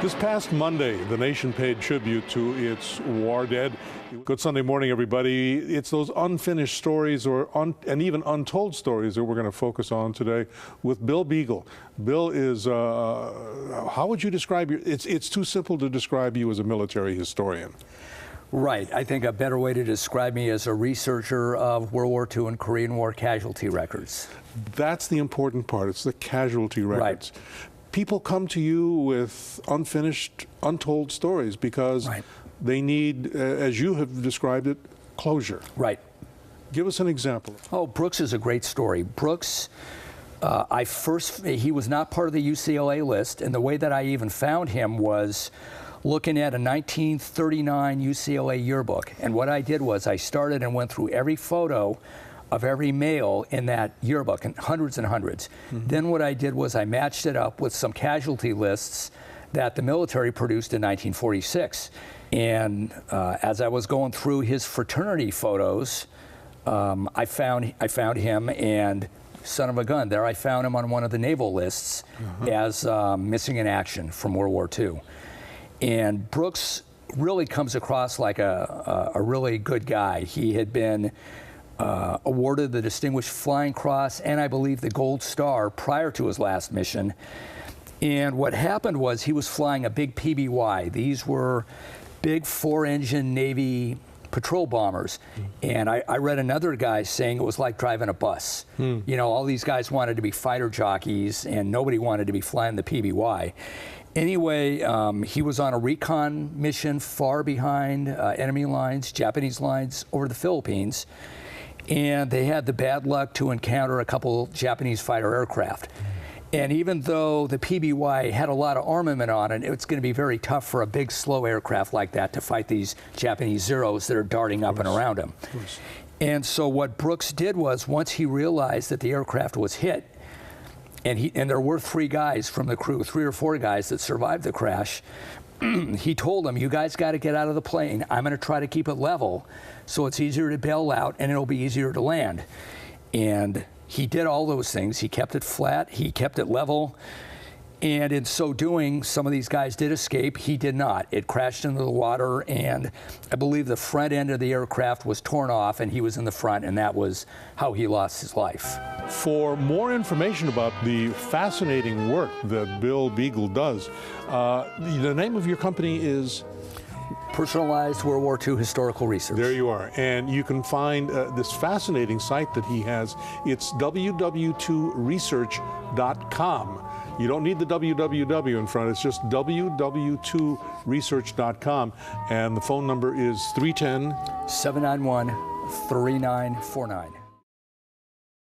This past Monday, the nation paid tribute to its war dead. Good Sunday morning, everybody. It's those unfinished stories and even untold stories that we're going to focus on today with Bill Beigel. Bill is, how would you describe you? It's too simple to describe you as a military historian. Right. I think a better way to describe me as a researcher of World War II and Korean War casualty records. That's the important part. It's the casualty records. Right. People come to you with unfinished, untold stories because they need, as you have described it, closure. Right. Give us an example. Oh, Brooks is a great story. Brooks, he was not part of the UCLA list, and the way that I even found him was looking at a 1939 UCLA yearbook. And what I did was I started and went through every photo of every male in that yearbook, and hundreds and hundreds. Then what I did was I matched it up with some casualty lists that the military produced in 1946. And as I was going through his fraternity photos, I found him, and son of a gun, there I found him on one of the naval lists as missing in action from World War II. And Brooks really comes across like a really good guy. He had been awarded the Distinguished Flying Cross and I believe the Gold Star prior to his last mission. And what happened was he was flying a big PBY. These were big 4-engine Navy patrol bombers. And I read another guy saying it was like driving a bus. You know, all these guys wanted to be fighter jockeys and nobody wanted to be flying the PBY. Anyway, he was on a recon mission far behind enemy lines, Japanese lines over the Philippines. And they had the bad luck to encounter a couple Japanese fighter aircraft. And even though the PBY had a lot of armament on it, it's going to be very tough for a big, slow aircraft like that to fight these Japanese Zeros that are darting up and around him. And so what Brooks did was, once he realized that the aircraft was hit, and there were 3 guys from the crew, 3 or 4 guys that survived the crash, he told them, you guys got to get out of the plane. I'm going to try to keep it level so it's easier to bail out and it'll be easier to land. And he did all those things. He kept it flat, he kept it level, and in so doing, some of these guys did escape. He did not. It crashed into the water, and I believe the front end of the aircraft was torn off, and he was in the front, and that was how he lost his life. For more information about the fascinating work that Bill Beigel does, the name of your company is? Personalized World War II Historical Research. There you are. And you can find this fascinating site that he has. It's www.research.com. You don't need the www in front. It's just www.research.com. And the phone number is 310-791-3949.